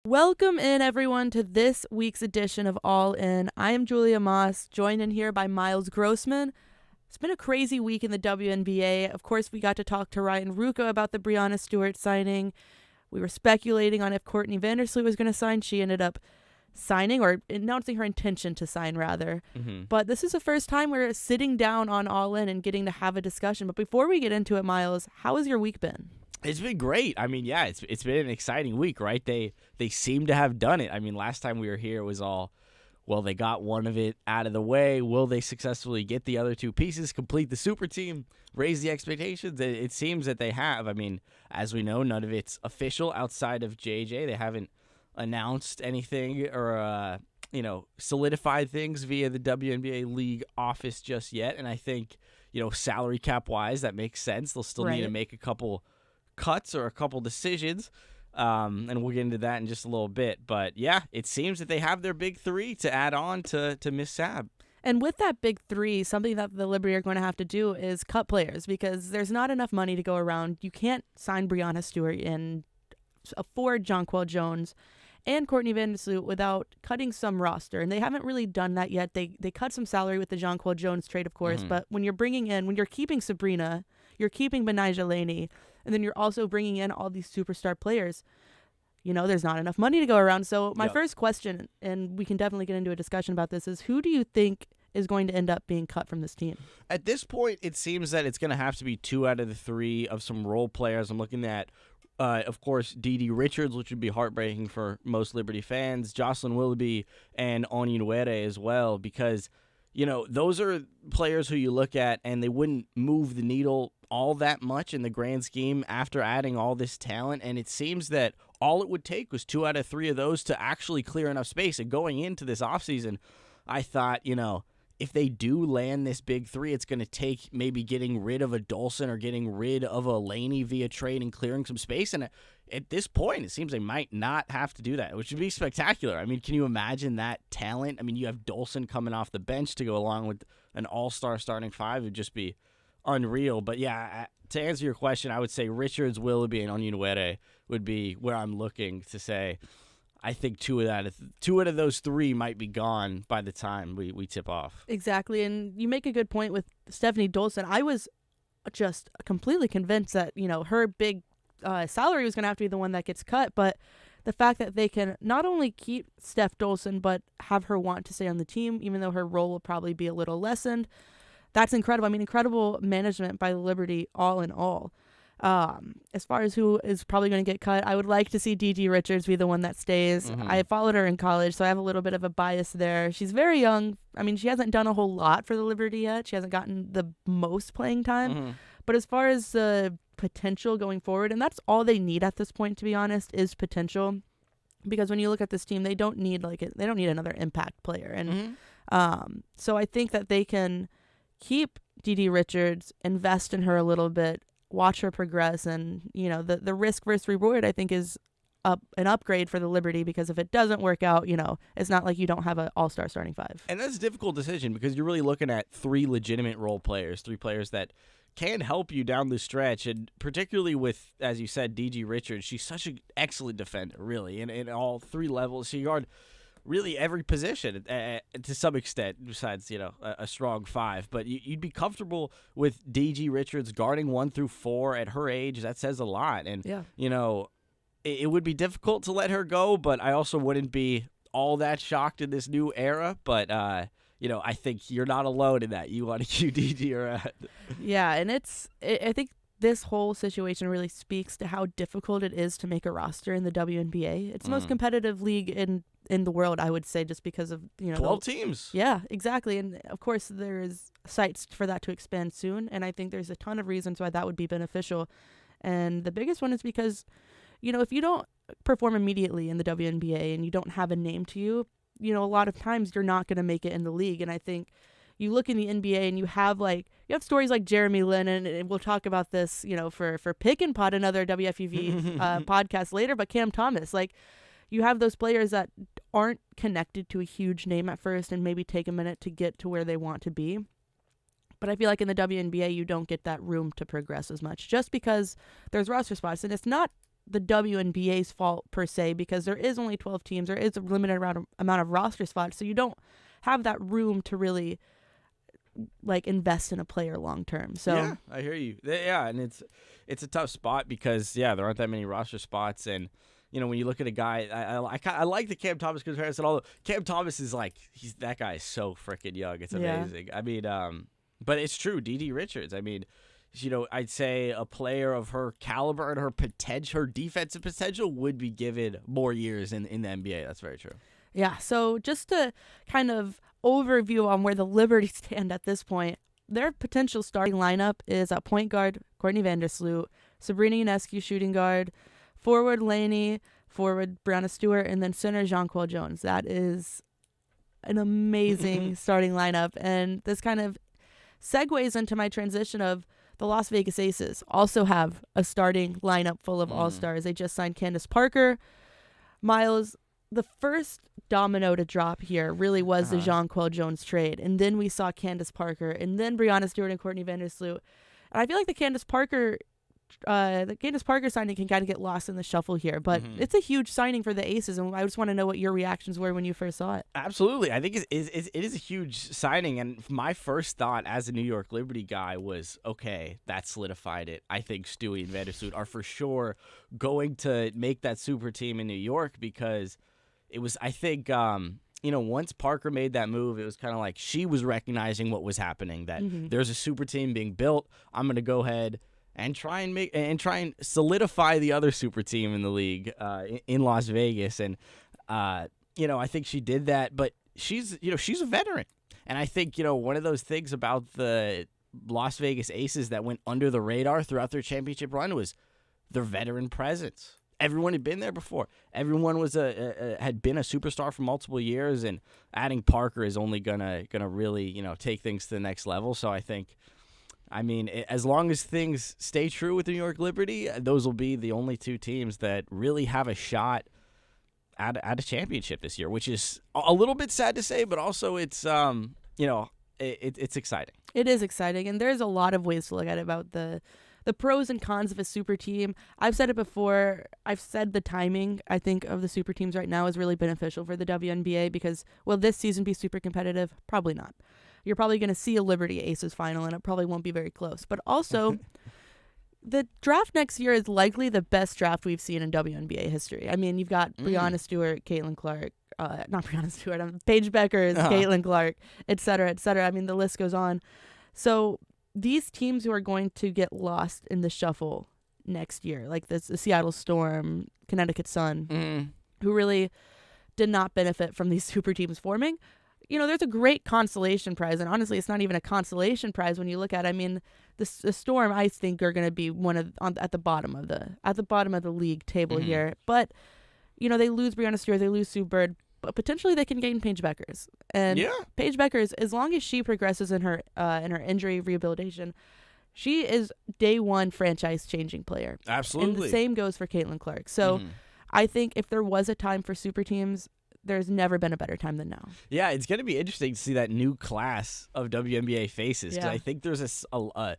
Welcome in, everyone, to this week's edition of All In. I am Julia Moss, joined in here by Miles Grossman. It's been a crazy week in the WNBA. Of course, we got to talk to Ryan Ruocco about the Breanna Stewart signing. We were speculating on if Courtney Vandersloot was going to sign. She ended up signing, or announcing her intention to sign, rather. But this is the first time we're sitting down on All In and getting to have a discussion. But before we get into it, Miles, how has your week been? It's been great. I mean, yeah, it's been an exciting week, right? They seem to have done it. I mean, last time we were here, it was all, well, they got one of it out of the way. Will they successfully get the other two pieces, complete the super team, raise the expectations? It seems that they have. I mean, as we know, none of it's official outside of JJ. They haven't announced anything or solidified things via the WNBA league office just yet. And I think, salary cap wise, that makes sense. They'll still need to make a couple cuts or a couple decisions, and we'll get into that in just a little bit. But yeah, it seems that they have their big three to add on to Miss Sab. And with that big three, something that the Liberty are going to have to do is cut players, because there's not enough money to go around. You can't sign Breanna Stewart and afford Jonquel Jones and Courtney Vandersloot without cutting some roster, and they haven't really done that yet. They cut some salary with the Jonquel Jones trade, of course, but when you're keeping Sabrina, you're keeping Benijah Laney, and then you're also bringing in all these superstar players. There's not enough money to go around. So my first question, and we can definitely get into a discussion about this, is who do you think is going to end up being cut from this team? At this point, it seems that it's going to have to be 2 out of the 3 of some role players. I'm looking at, of course, Dee Richards, which would be heartbreaking for most Liberty fans, Jocelyn Willoughby, and Onyenwere as well, because those are players who you look at and they wouldn't move the needle all that much in the grand scheme after adding all this talent. And it seems that all it would take was 2 out of 3 of those to actually clear enough space. And going into this offseason, I thought, if they do land this big 3, it's going to take maybe getting rid of a Dolson or getting rid of a Laney via trade and clearing some space. And at this point, it seems they might not have to do that, which would be spectacular. I mean, can you imagine that talent? I mean, you have Dolson coming off the bench to go along with an all-star starting 5. It would just be unreal. But yeah, to answer your question, I would say Richards, Willoughby, and Onyenwere would be where I'm looking to say I think 2 out of those 3 might be gone by the time we tip off. Exactly, and you make a good point with Stephanie Dolson. I was just completely convinced that, her big salary was going to have to be the one that gets cut, but the fact that they can not only keep Steph Dolson, but have her want to stay on the team, even though her role will probably be a little lessened, that's incredible. I mean, incredible management by the Liberty, all in all. As far as who is probably going to get cut, I would like to see Dee Richards be the one that stays. I followed her in college, so I have a little bit of a bias there. She's very young. I mean, she hasn't done a whole lot for the Liberty yet. She hasn't gotten the most playing time. But as far as the potential going forward, and that's all they need at this point, to be honest, is potential. Because when you look at this team, they don't need another impact player. And so I think that they can keep Dee Richards, invest in her a little bit, watch her progress, and the risk versus reward, I think, is an upgrade for the Liberty, because if it doesn't work out, it's not like you don't have an all-star starting 5. And that's a difficult decision, because you're really looking at 3 legitimate role players, 3 players that can help you down the stretch, and particularly with, as you said, Dee Richards. She's such an excellent defender, really, in all 3 levels. She guard really every position to some extent, besides a strong 5. But you'd be comfortable with Dee Richards guarding 1 through 4 at her age. That says a lot. And it would be difficult to let her go, but I also wouldn't be all that shocked in this new era. But I think you're not alone in that. You want to keep Dee around. Yeah, and I think this whole situation really speaks to how difficult it is to make a roster in the WNBA. It's the most competitive league in the world, I would say, just because of 12 teams. Yeah, exactly. And of course, there's sites for that to expand soon, and I think there's a ton of reasons why that would be beneficial. And the biggest one is because if you don't perform immediately in the WNBA and you don't have a name to you, a lot of times you're not going to make it in the league. And I think you look in the NBA and you have stories like Jeremy Lin, and we'll talk about this, for Pick and Pod, another WFUV podcast later, but Cam Thomas, you have those players that aren't connected to a huge name at first and maybe take a minute to get to where they want to be. But I feel like in the WNBA, you don't get that room to progress as much just because there's roster spots. And it's not the WNBA's fault per se, because there is only 12 teams. There is a limited amount of roster spots, so you don't have that room to really like invest in a player long term. So yeah, I hear you. Yeah, and it's a tough spot because there aren't that many roster spots, and when you look at a guy, I like the Cam Thomas comparison. Although Cam Thomas is like that guy is so freaking young, it's amazing. Yeah. I mean, but it's true. DD Richards. I mean, I'd say a player of her caliber and her potential, her defensive potential, would be given more years in the NBA. That's very true. Yeah. So just to kind of overview on where the Liberty stand at this point, their potential starting lineup is at point guard Courtney Vandersloot, Sabrina Ionescu shooting guard, forward Laney, forward Brianna Stewart, and then center Jonquel Jones. That is an amazing starting lineup, and this kind of segues into my transition of the Las Vegas Aces also have a starting lineup full of all-stars. They just signed Candace Parker. Miles, the first domino to drop here really was the Jonquel Jones trade, and then we saw Candace Parker, and then Brianna Stewart and Courtney Vandersloot. And I feel like the Candace Parker signing can kind of get lost in the shuffle here, but it's a huge signing for the Aces, and I just want to know what your reactions were when you first saw it. Absolutely. I think it is a huge signing, and my first thought as a New York Liberty guy was, okay, that solidified it. I think Stewie and Vandersloot are for sure going to make that super team in New York, because it was, I think, once Parker made that move, it was kind of like she was recognizing what was happening, that there's a super team being built. I'm going to go ahead and try and solidify the other super team in the league in Las Vegas. And I think she did that, but she's a veteran. And I think one of those things about the Las Vegas Aces that went under the radar throughout their championship run was their veteran presence. Everyone had been there before. Everyone was had been a superstar for multiple years, and adding Parker is only gonna really take things to the next level. So I think, as long as things stay true with the New York Liberty, those will be the only two teams that really have a shot at a championship this year, which is a little bit sad to say, but also it's it's exciting. It is exciting, and there's a lot of ways to look at it about the pros and cons of a super team. I've said it before. I've said the timing, I think, of the super teams right now is really beneficial for the WNBA because, will this season be super competitive? Probably not. You're probably going to see a Liberty Aces final, and it probably won't be very close. But also, the draft next year is likely the best draft we've seen in WNBA history. I mean, you've got Brianna Stewart, Caitlin Clark, not Brianna Stewart, Paige Beckers, Caitlin Clark, et cetera, et cetera. I mean, the list goes on. So these teams who are going to get lost in the shuffle next year, like the Seattle Storm, Connecticut Sun, who really did not benefit from these super teams forming, there's a great consolation prize, and honestly, it's not even a consolation prize when you look at it. I mean, the Storm, I think, are going to be at the bottom of the league table here. But they lose Brianna Stewart, they lose Sue Bird, but potentially they can gain Paige Beckers. And Paige Beckers, as long as she progresses in her injury rehabilitation, she is day one franchise changing player. Absolutely. And the same goes for Caitlin Clark. So I think if there was a time for super teams, there's never been a better time than now. Yeah, it's going to be interesting to see that new class of WNBA faces, because I think there's a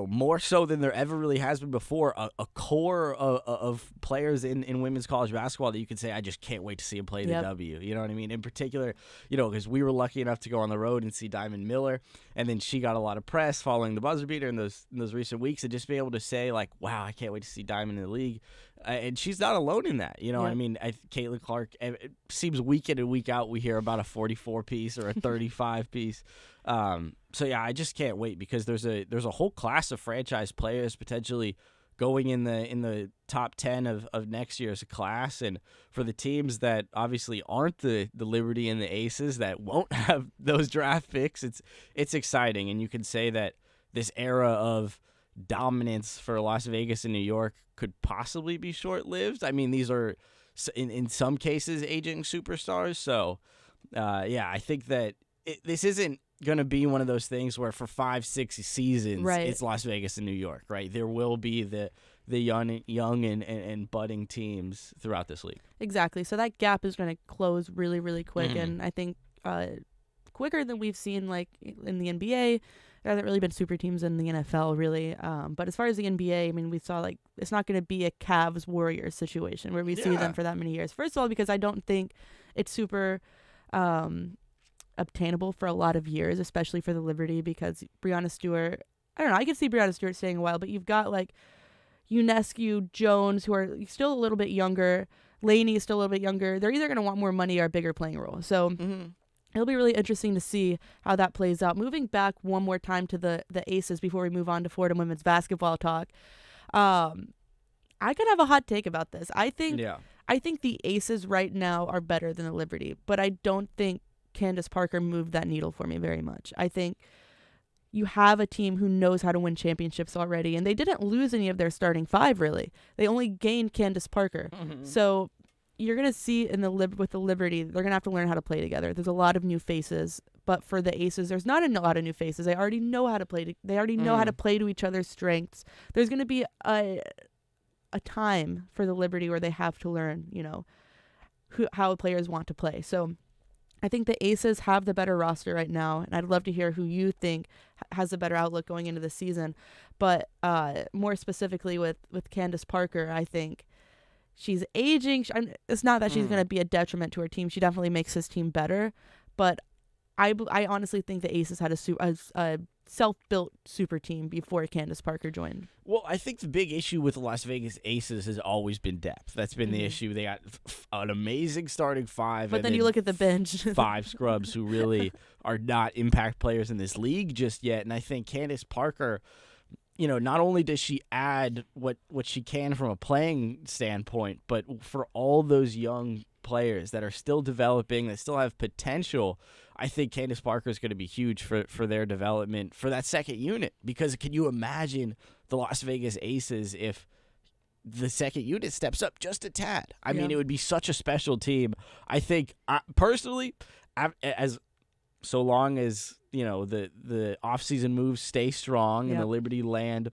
more so than there ever really has been before, a core of players in women's college basketball that you could say, I just can't wait to see them play the W. You know what I mean? In particular, because we were lucky enough to go on the road and see Diamond Miller, and then she got a lot of press following the buzzer beater in those recent weeks, and just be able to say, like, wow, I can't wait to see Diamond in the league. And she's not alone in that. I mean, Caitlin Clark, it seems week in and week out we hear about a 44-piece or a 35-piece. So yeah, I just can't wait, because there's a whole class of franchise players potentially going in the top 10 of next year's class, and for the teams that obviously aren't the Liberty and the Aces that won't have those draft picks, it's exciting, and you can say that this era of dominance for Las Vegas and New York could possibly be short-lived. I mean, these are in some cases aging superstars, so I think that this isn't going to be one of those things where for 5-6 seasons it's Las Vegas and New York, right? There will be the young and budding teams throughout this league. Exactly. So that gap is going to close really, really quick, and I think quicker than we've seen like in the NBA there hasn't really been super teams in the NFL, really. But as far as the NBA, I mean, we saw, like, it's not going to be a Cavs Warriors situation where we see them for that many years. First of all, because I don't think it's super obtainable for a lot of years, especially for the Liberty, because Breonna Stewart, I don't know, I could see Breonna Stewart staying a while, but you've got, like, Ionescu, Jones, who are still a little bit younger. Laney is still a little bit younger. They're either going to want more money or a bigger playing role. So it'll be really interesting to see how that plays out. Moving back one more time to the Aces before we move on to Florida women's basketball talk. I could have a hot take about this. I think the Aces right now are better than the Liberty, but I don't think Candace Parker moved that needle for me very much. I think you have a team who knows how to win championships already, and they didn't lose any of their starting five, really. They only gained Candace Parker. So you're going to see with the Liberty, they're going to have to learn how to play together. There's a lot of new faces, but for the Aces, there's not a lot of new faces. They already know how to play. They already know how to play to each other's strengths. There's going to be a time for the Liberty where they have to learn, how players want to play. So I think the Aces have the better roster right now, and I'd love to hear who you think has a better outlook going into the season. But more specifically with Candace Parker, I think she's aging. It's not that she's going to be a detriment to her team. She definitely makes his team better. But I honestly think the Aces had a self-built super team before Candace Parker joined. Well, I think the big issue with the Las Vegas Aces has always been depth. That's been the issue. They got an amazing starting five. But then you look at the bench. 5 scrubs who really are not impact players in this league just yet. And I think Candace Parker, not only does she add what she can from a playing standpoint, but for all those young players that are still developing, that still have potential, I think Candace Parker is going to be huge for their development for that second unit. Because can you imagine the Las Vegas Aces if the second unit steps up just a tad? I mean, it would be such a special team. I think, personally, as so long as the offseason moves stay strong and the Liberty land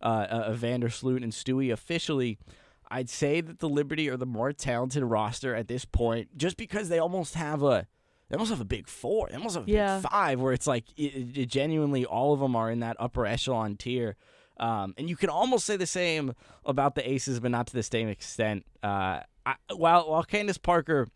Vandersloot and Stewie officially, I'd say that the Liberty are the more talented roster at this point, just because they almost have a big four. They almost have a big five, where it's like it genuinely all of them are in that upper echelon tier. And you can almost say the same about the Aces, but not to the same extent. While Candace Parker,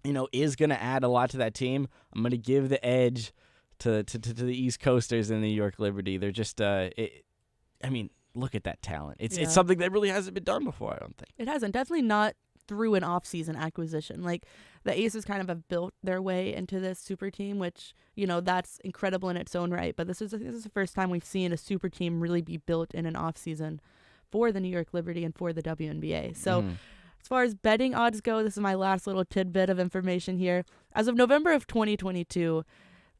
is going to add a lot to that team, I'm going to give the edge to the East Coasters and the New York Liberty. They're just, look at that talent. It's something that really hasn't been done before, I don't think. It hasn't. Definitely not through an off-season acquisition. Like, the Aces kind of have built their way into this super team, which, that's incredible in its own right. But this is the first time we've seen a super team really be built in an off-season for the New York Liberty and for the WNBA. So as far as betting odds go, this is my last little tidbit of information here. As of November of 2022,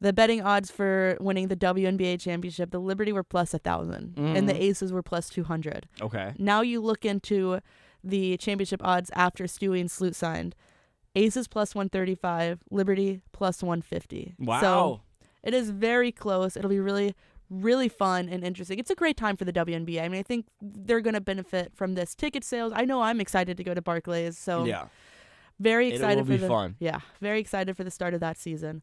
the betting odds for winning the WNBA championship, the Liberty were plus 1,000 and the Aces were plus 200. Okay. Now you look into the championship odds after Stewie and Sloot signed. Aces plus 135, Liberty plus 150. Wow. So it is very close. It'll be really, really fun and interesting. It's a great time for the WNBA. I mean, I think they're going to benefit from this. Ticket sales, I know I'm excited to go to Barclays. So very excited. It will be fun. Yeah, very excited for the start of that season.